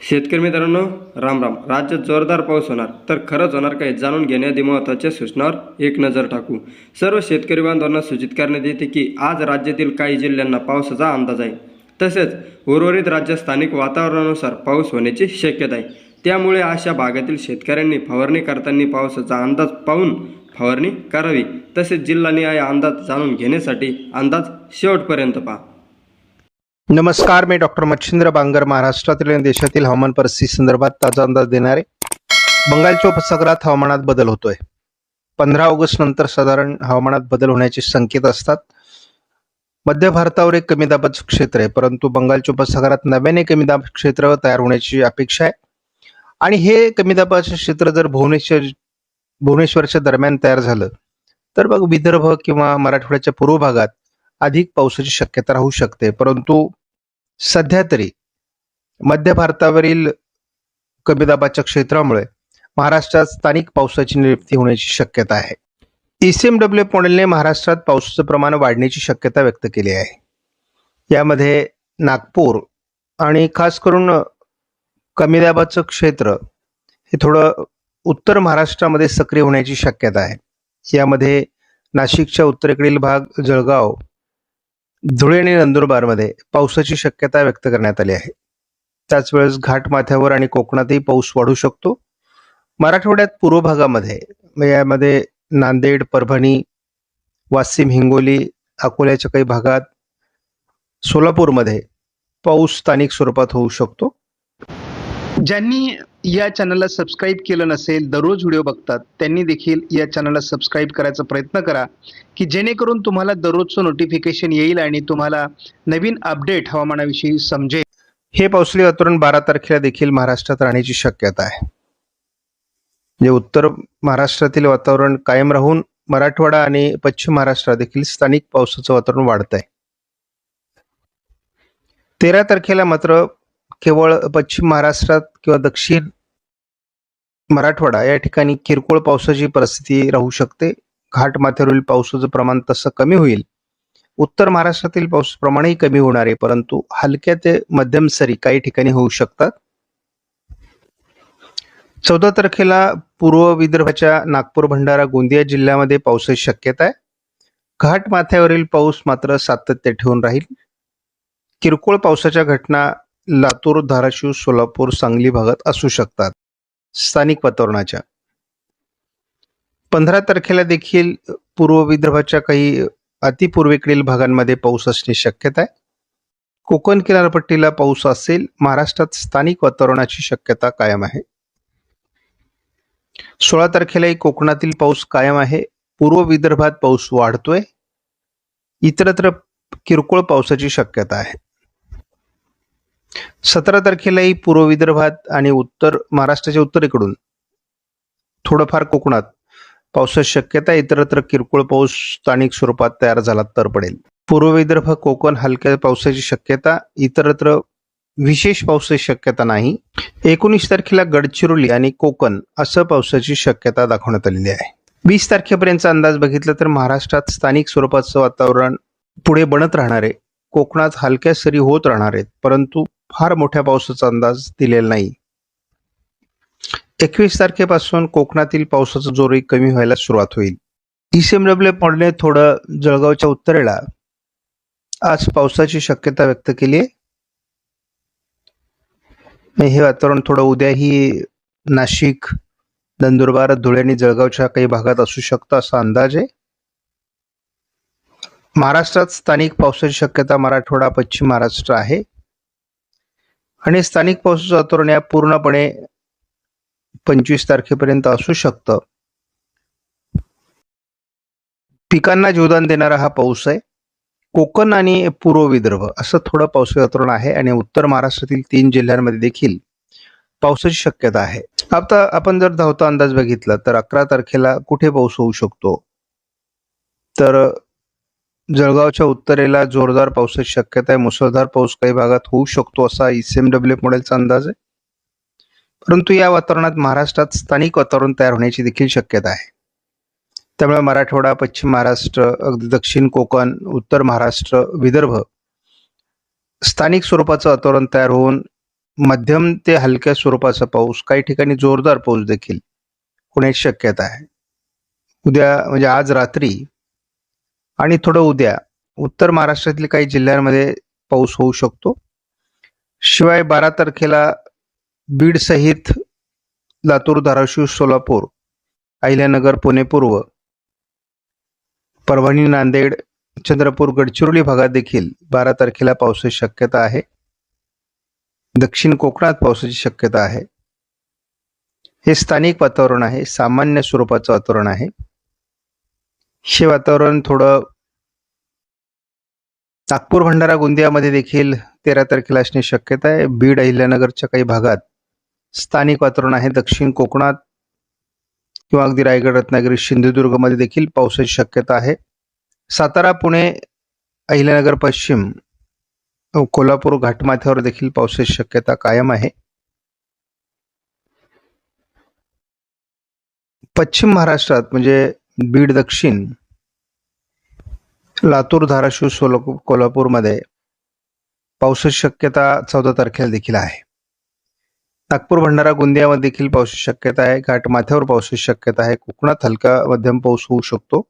शेतकरी मित्रांनो, राम राम. राज्यात जोरदार पाऊस होणार, तर खरंच होणार काय जाणून घेण्याआधी महत्त्वाच्या सूचनावर एक नजर टाकू. सर्व शेतकरी बांधवांना सूचित करण्यात येते की आज राज्यातील काही जिल्ह्यांना पावसाचा अंदाज आहे. तसेच उर्वरित राज्यात स्थानिक वातावरणानुसार पाऊस होण्याची शक्यता आहे. त्यामुळे अशा भागातील शेतकऱ्यांनी फवारणी करताना पावसाचा अंदाज पाहून फवारणी करावी. तसेच जिल्हानिहाय अंदाज जाणून घेण्यासाठी अंदाज शेवटपर्यंत पहा. नमस्कार, मी डॉक्टर मच्छिंद्र बांगर महाराष्ट्रातील आणि देशातील हवामान परिस्थिती संदर्भात ताजा अंदाज देणारे. बंगालच्या उपसागरात हवामानात बदल होतोय. 15 ऑगस्ट नंतर साधारण हवामानात बदल होण्याचे संकेत असतात. मध्य भारतावर एक कमी दाबाचं क्षेत्र आहे, परंतु बंगालच्या उपसागरात नव्याने कमी दाब क्षेत्र तयार होण्याची अपेक्षा आहे. आणि हे कमी दाबाचे क्षेत्र जर भुवनेश्वरच्या दरम्यान तयार झालं तर मग विदर्भ किंवा मराठवाड्याच्या पूर्व भागात अधिक पावसाची शक्यता राहू शकते. परंतु सध्या तरी मध्य भारतावरील कमी दाबाच्या क्षेत्रामुळे महाराष्ट्रात स्थानिक पावसाची निर्मिती होण्याची शक्यता आहे. ECMW मॉडेलने महाराष्ट्रात पावसाचं प्रमाण वाढण्याची शक्यता व्यक्त केली आहे. यामध्ये नागपूर आणि खास करून कमी दाबाचं क्षेत्र हे थोडं उत्तर महाराष्ट्रामध्ये सक्रिय होण्याची शक्यता आहे. यामध्ये नाशिकच्या उत्तरेकडील भाग, जळगाव, धुळे आणि नंदुरबारमध्ये पावसाची शक्यता व्यक्त करण्यात आली आहे. त्याच वेळेस घाटमाथ्यावर आणि कोकणातही पाऊस वाढू शकतो. मराठवाड्यात पूर्व भागामध्ये यामध्ये नांदेड, परभणी, वाशिम, हिंगोली, अकोल्याच्या काही भागात, सोलापूरमध्ये पाऊस स्थानिक स्वरूपात होऊ शकतो. ज्यांनी या चॅनलला सबस्क्राईब केलं नसेल, दररोज व्हिडिओ बघतात, त्यांनी देखील या चॅनलला सबस्क्राईब करायचा प्रयत्न करा की जेणेकरून तुम्हाला दररोजचं नोटिफिकेशन येईल आणि तुम्हाला नवीन अपडेट हवामानाविषयी समजेल. हे पावसाळी वातावरण 12 तारखेला देखील महाराष्ट्रात राहण्याची शक्यता आहे. जे उत्तर महाराष्ट्रातील वातावरण कायम राहून मराठवाडा आणि पश्चिम महाराष्ट्रात देखील स्थानिक पावसाचं वातावरण वाढत आहे. 13 तारखेला मात्र केवळ पश्चिम महाराष्ट्रात किंवा दक्षिण मराठवाडा या ठिकाणी किरकोळ पावसाची परिस्थिती राहू शकते. घाटमाथ्यावरील पावसाचं प्रमाण तसं कमी होईल. उत्तर महाराष्ट्रातील पाऊस प्रमाणही कमी होणार आहे, परंतु हलक्या ते मध्यम सरी काही ठिकाणी होऊ शकतात. 14 तारखेला पूर्व विदर्भाच्या नागपूर, भंडारा, गोंदिया जिल्ह्यामध्ये पावसाची शक्यता आहे. घाटमाथ्यावरील पाऊस मात्र सातत्य ठेवून राहील. किरकोळ पावसाच्या घटना लातूर, धाराशिव, सोलापूर, सांगली भागात असू शकतात स्थानिक वातावरणाच्या. 15 तारखेला देखील पूर्व विदर्भाच्या काही अतिपूर्वेकडील भागांमध्ये पाऊस असण्याची शक्यता आहे. कोकण किनारपट्टीला पाऊस असेल. महाराष्ट्रात स्थानिक वातावरणाची शक्यता कायम आहे. 16 तारखेलाही कोकणातील पाऊस कायम आहे. पूर्व विदर्भात पाऊस वाढतोय. इतरत्र किरकोळ पावसाची शक्यता आहे. 17 तारखेलाही पूर्व विदर्भात आणि उत्तर महाराष्ट्राच्या उत्तरेकडून थोडंफार कोकणात पावसाची शक्यता. इतरत्र किरकोळ पाऊस स्थानिक स्वरूपात तयार झाला तर पडेल. पूर्व विदर्भ, कोकण हलक्या पावसाची शक्यता. इतरत्र विशेष पावसाची शक्यता नाही. 19 तारखेला गडचिरोली आणि कोकण असं पावसाची शक्यता दाखवण्यात आलेली आहे. 20 तारखेपर्यंतचा अंदाज बघितला तर महाराष्ट्रात स्थानिक स्वरूपाचं वातावरण पुढे बनत राहणार आहे. कोकणात हलक्या सरी होत राहणार आहेत, परंतु फार मोठ्या पावसाचा अंदाज दिलेला नाही. 21 तारखेपासून कोकणातील पावसाचा जोरही कमी व्हायला सुरुवात होईल. ECMW मॉडेलने थोडं जळगावच्या उत्तरेला आज पावसाची शक्यता व्यक्त केली आहे. हे वातावरण थोडं उद्याही नाशिक, नंदुरबार, धुळे आणि जळगावच्या काही भागात असू शकतं असा अंदाज आहे. महाराष्ट्रात स्थानिक पावसाची शक्यता मराठवाडा, पश्चिम महाराष्ट्र आहे आणि स्थानिक पावसाचं वातावरण या पूर्णपणे 25 तारखेपर्यंत असू शकतं. पिकांना जीवदान देणारा हा पाऊस आहे. कोकण आणि पूर्व विदर्भ असं थोडं पावसाचं वातावरण आहे आणि उत्तर महाराष्ट्रातील 3 जिल्ह्यांमध्ये देखील पावसाची शक्यता आहे. आता आपण जर धावता अंदाज बघितला तर 11 तारखेला कुठे पाऊस होऊ शकतो तर जळगावच्या उत्तरेला जोरदार पावसाची शक्यता आहे. मुसळधार पाऊस काही भागात होऊ शकतो असा ECMW मॉडेलचा अंदाज आहे. परंतु या वातावरणात महाराष्ट्रात स्थानिक वातावरण तयार होण्याची देखील शक्यता आहे. त्यामुळे मराठवाडा, पश्चिम महाराष्ट्र, अगदी दक्षिण कोकण, उत्तर महाराष्ट्र, विदर्भ स्थानिक स्वरूपाचं वातावरण तयार होऊन मध्यम ते हलक्या स्वरूपाचा पाऊस, काही ठिकाणी जोरदार पाऊस देखील होण्याची शक्यता आहे. उद्या म्हणजे आज रात्री आणि थोडं उद्या उत्तर महाराष्ट्रातील काही जिल्ह्यांमध्ये पाऊस होऊ शकतो. शिवाय 12 तारखेला बीड सहित लातूर, धाराशिव, सोलापूर, अहिल्यानगर, पुणे पूर्व, परभणी, नांदेड, चंद्रपूर, गडचिरोली भागात देखील 12 तारखेला पावसाची शक्यता आहे. दक्षिण कोकणात पावसाची शक्यता आहे. हे स्थानिक वातावरण आहे, सामान्य स्वरूपाचं वातावरण आहे. हे वातावरण थोडं नागपूर, भंडारा, गोंदियामध्ये देखील 13 तारखेला असण्याची शक्यता आहे. बीड, अहिल्यानगरच्या काही भागात स्थानिक वातावरण आहे. दक्षिण कोकणात किंवा अगदी रायगड, रत्नागिरी, सिंधुदुर्गमध्ये देखील पावसाची शक्यता आहे. सातारा, पुणे, अहिल्यानगर पश्चिम, कोल्हापूर घाटमाथ्यावर देखील पावसाची शक्यता कायम आहे. पश्चिम महाराष्ट्रात म्हणजे बीड दक्षिण, लातूर, धाराशिव, सोलापूर, कोल्हापूरमध्ये पावसाची शक्यता 14 तारखेला देखील आहे. नागपूर, भंडारा, गोंदियामध्ये देखील पावसाची शक्यता आहे. घाटमाथ्यावर पावसाची शक्यता आहे. कोकणात हलका मध्यम पाऊस होऊ शकतो.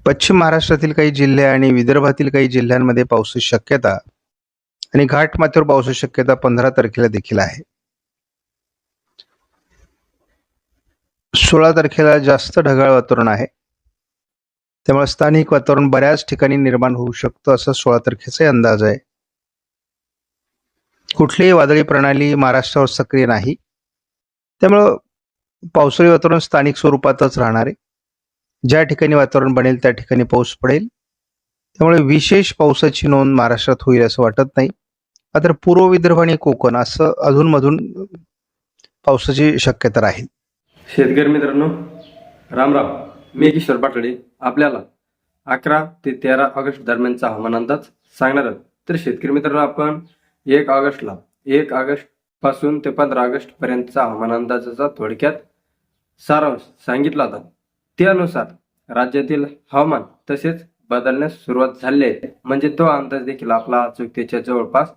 पश्चिम महाराष्ट्रातील काही जिल्हे आणि विदर्भातील काही जिल्ह्यांमध्ये पावसाची शक्यता आणि घाटमाथ्यावर पावसाची शक्यता 15 तारखेला देखील आहे. 16 तारखेला जास्त ढगाळ वातावरण आहे, त्यामुळे स्थानिक वातावरण बऱ्याच ठिकाणी निर्माण होऊ शकतं असा 16 तारखेचा अंदाज आहे. कुठलीही वादळी प्रणाली महाराष्ट्रावर सक्रिय नाही, त्यामुळं पावसाळी वातावरण स्थानिक स्वरूपातच राहणार आहे. ज्या ठिकाणी वातावरण बनेल त्या ठिकाणी पाऊस पडेल, त्यामुळे विशेष पावसाची नोंद महाराष्ट्रात होईल असं वाटत नाही. मात्र पूर्व विदर्भ आणि कोकण असं अधूनमधून पावसाची शक्यता राहील. शेतकरी मित्रांनो, राम राम. मी किशोर पाटोळे आपल्याला 11 ते 13 ऑगस्ट दरम्यानचा हवामान अंदाज सांगणार आहोत. तर शेतकरी मित्रांनो, आपण 1 ऑगस्ट पासून ते 15 ऑगस्ट पर्यंतचा हवामान अंदाजाचा थोडक्यात सारांश सांगितला होता. त्यानुसार राज्यातील हवामान तसेच बदलण्यास सुरुवात झाली आहे. म्हणजे तो अंदाज देखील आपला अचूकतेच्या जवळपास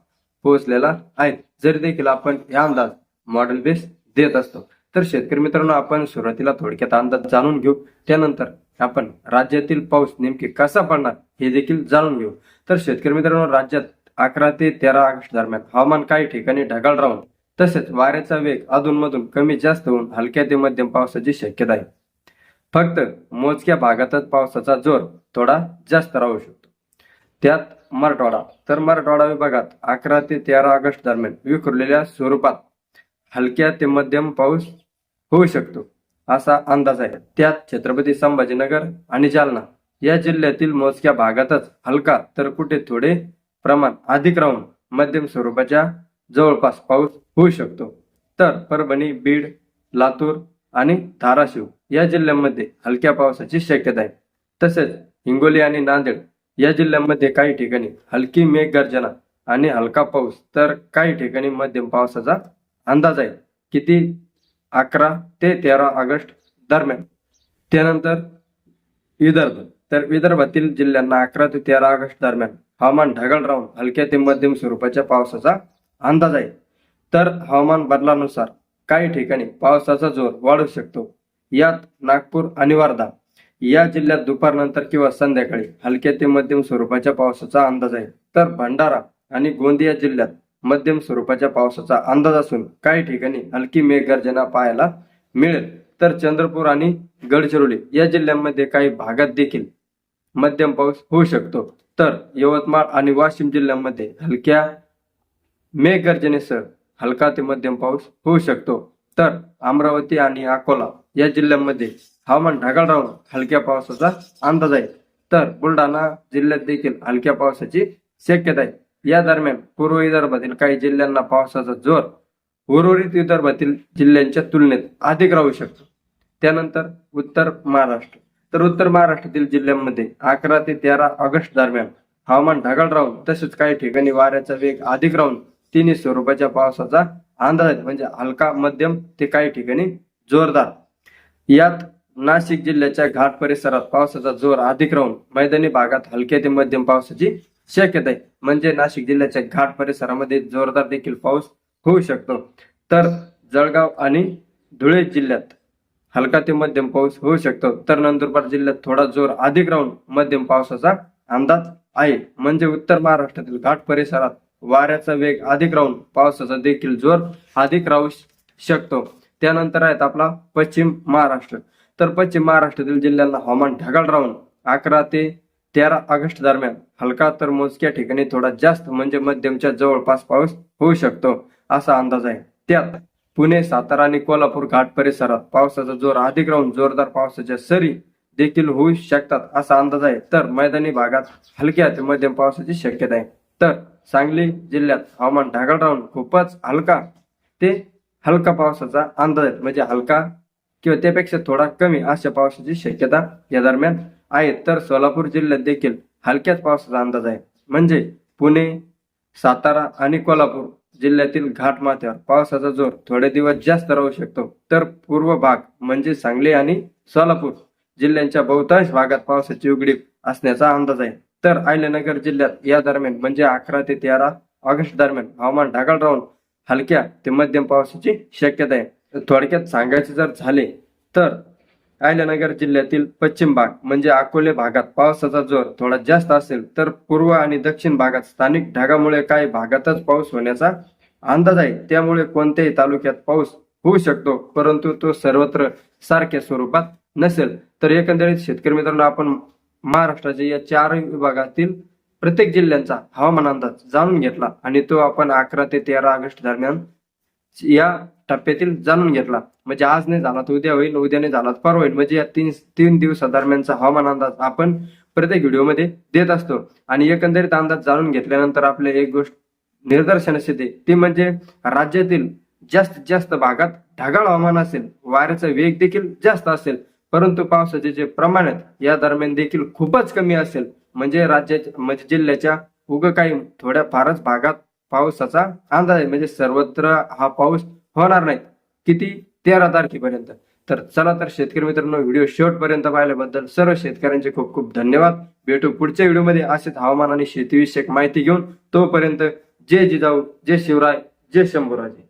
पोहोचलेला आहे. जरी देखील आपण हा अंदाज मॉडेल बेस देत असतो. तर शेतकरी मित्रांनो, आपण सुरुवातीला थोडक्यात अंदाज जाणून घेऊ. त्यानंतर आपण राज्यातील पाऊस नेमके कसा पडणार हे देखील जाणून घेऊ. तर शेतकरी मित्रांनो, राज्यात 11 ते 13 ऑगस्ट दरम्यान हवामान काही ठिकाणी ढगाळ राहून तसेच वाऱ्याचा वेग अधूनमधून कमी जास्त होऊन हलक्या ते मध्यम पावसाची शक्यता आहे. फक्त मोजक्या भागातच पावसाचा जोर थोडा जास्त राहू शकतो. त्यात मराठवाडा. तर मराठवाडा विभागात 11 ते 13 ऑगस्ट दरम्यान विखुरलेल्या स्वरूपात हलक्या ते मध्यम पाऊस होऊ शकतो असा अंदाज आहे. त्यात छत्रपती संभाजीनगर आणि जालना या जिल्ह्यातील मोजक्या भागातच हलका तर कुठे थोडे प्रमाण अधिक राहून मध्यम स्वरूपाच्या जवळपास पाऊस होऊ शकतो. तर परभणी, बीड, लातूर आणि धाराशिव या जिल्ह्यांमध्ये हलक्या पावसाची शक्यता आहे. तसेच हिंगोली आणि नांदेड या जिल्ह्यांमध्ये काही ठिकाणी हलकी मेघगर्जना आणि हलका पाऊस तर काही ठिकाणी मध्यम पावसाचा अंदाज आहे. किती? 11 ते 13 ऑगस्ट दरम्यान. त्यानंतर विदर्भ. तर विदर्भातील जिल्ह्यांना 11 ते 13 ऑगस्ट दरम्यान हवामान ढगाळ राहून हलक्या ते मध्यम स्वरूपाच्या पावसाचा अंदाज आहे. तर हवामान बदलानुसार काही ठिकाणी पावसाचा जोर वाढू शकतो. यात नागपूर आणि वर्धा या जिल्ह्यात दुपारनंतर किंवा संध्याकाळी हलक्या ते मध्यम स्वरूपाच्या पावसाचा अंदाज आहे. तर भंडारा आणि गोंदिया जिल्ह्यात मध्यम स्वरूपाच्या पावसाचा अंदाज असून काही ठिकाणी हलकी मेघगर्जना पाहायला मिळेल. तर चंद्रपूर आणि गडचिरोली या जिल्ह्यांमध्ये काही भागात देखील मध्यम पाऊस होऊ शकतो. तर यवतमाळ आणि वाशिम जिल्ह्यांमध्ये हलक्या मेघगर्जनेसह हलका ते मध्यम पाऊस होऊ शकतो. तर अमरावती आणि अकोला या जिल्ह्यांमध्ये हवामान ढगाळ राहून हलक्या पावसाचा अंदाज आहे. तर बुलढाणा जिल्ह्यात देखील हलक्या पावसाची शक्यता आहे. या दरम्यान पूर्व विदर्भातील काही जिल्ह्यांना पावसाचा जोर उर्वरित विदर्भातील जिल्ह्यांच्या तुलनेत अधिक राहू शकतो. त्यानंतर उत्तर महाराष्ट्र. तर उत्तर महाराष्ट्रातील जिल्ह्यांमध्ये 11 ते 13 ऑगस्ट दरम्यान हवामान ढगाळ राहून तसेच काही ठिकाणी वाऱ्याचा वेग अधिक राहून तिन्ही स्वरूपाच्या पावसाचा अंदाज आहे. म्हणजे हलका, मध्यम ते काही ठिकाणी जोरदार. यात नाशिक जिल्ह्याच्या घाट परिसरात पावसाचा जोर अधिक राहून मैदानी भागात हलक्या ते मध्यम पावसाची शक्यता आहे. म्हणजे नाशिक जिल्ह्याच्या घाट परिसरामध्ये जोरदार देखील पाऊस होऊ शकतो. तर जळगाव आणि धुळे जिल्ह्यात हलका ते मध्यम पाऊस होऊ शकतो. तर नंदुरबार जिल्ह्यात थोडा जोर अधिक राहून मध्यम पावसाचा अंदाज आहे. म्हणजे उत्तर महाराष्ट्रातील घाट परिसरात वाऱ्याचा वेग अधिक राहून पावसाचा देखील जोर अधिक राहू शकतो. त्यानंतर आहेत आपला पश्चिम महाराष्ट्र. तर पश्चिम महाराष्ट्रातील जिल्ह्यांना हवामान ढगाळ राहून 11 ते 13 ऑगस्ट दरम्यान हलका तर मोजक्या ठिकाणी थोडा जास्त म्हणजे मध्यमच्या जवळपास पाऊस होऊ शकतो असा अंदाज आहे. त्यात पुणे, सातारा आणि कोल्हापूर घाट परिसरात पावसाचा जोर अधिक राहून जोरदार पावसाच्या सरी देखील होऊ शकतात असा अंदाज आहे. तर मैदानी भागात हलक्या ते मध्यम पावसाची शक्यता आहे. तर सांगली जिल्ह्यात हवामान ढगाळ राहून खूपच हलका ते हलका पावसाचा अंदाज आहे. म्हणजे हलका किंवा त्यापेक्षा थोडा कमी अशा पावसाची शक्यता या दरम्यान आहे. तर सोलापूर जिल्ह्यात देखील हलक्याच पावसाचा अंदाज आहे. म्हणजे पुणे, सातारा आणि कोल्हापूर जिल्ह्यातील घाट माथ्यावर पावसाचा जोर थोडे दिवस जास्त राहू शकतो. तर पूर्व भाग म्हणजे सांगली आणि सोलापूर जिल्ह्यांच्या बहुतांश भागात पावसाची उघडीप असण्याचा अंदाज आहे. तर अहिल्यानगर जिल्ह्यात या दरम्यान म्हणजे 11 ते 13 ऑगस्ट दरम्यान हवामान ढगाळ राहून हलक्या ते मध्यम पावसाची शक्यता आहे. थोडक्यात सांगायचे जर झाले तर अहिल्यानगर जिल्ह्यातील पश्चिम भाग म्हणजे अकोले भागात पावसाचा जोर थोडा जास्त असेल. तर पूर्व आणि दक्षिण भागात स्थानिक ढगामुळे काही भागातच पाऊस होण्याचा अंदाज आहे. त्यामुळे कोणत्याही तालुक्यात पाऊस होऊ शकतो, परंतु तो सर्वत्र सारख्या स्वरूपात नसेल. तर एकंदरीत शेतकरी मित्रांनो, आपण महाराष्ट्राच्या या 4 विभागातील प्रत्येक जिल्ह्यांचा हवामान अंदाज जाणून घेतला आणि तो आपण 11 ते 13 ऑगस्ट दरम्यान या टप्प्यातील जाणून घेतला. म्हणजे आज नाही झाला तर उद्या होईल, उद्या नाही झाला तर परवा होईल. म्हणजे या तीन दिवसादरम्यानचा हवामान अंदाज आपण प्रत्येक व्हिडिओमध्ये देत असतो. आणि एकंदरीत अंदाज जाणून घेतल्यानंतर आपल्याला एक गोष्ट निदर्शनास येते, ती म्हणजे राज्यातील जास्तीत जास्त भागात ढगाळ हवामान असेल, वाऱ्याचा वेग देखील जास्त असेल, परंतु पावसाचे जे प्रमाण आहे या दरम्यान देखील खूपच कमी असेल. म्हणजे म्हणजे जिल्ह्याच्या काही थोड्या फारच भागात पावसाचा अंदाज आहे. म्हणजे सर्वत्र हा पाऊस होणार नाही. किती? 13 तारखेपर्यंत. तर चला तर शेतकरी मित्रांनो, व्हिडिओ शेवटपर्यंत पाहिल्याबद्दल सर्व शेतकऱ्यांचे खूप खूप धन्यवाद. भेटू पुढच्या व्हिडिओमध्ये असेच हवामान आणि शेतीविषयक माहिती घेऊन. तोपर्यंत जय जिजाऊ, जय शिवराय, जय शंभूराजे.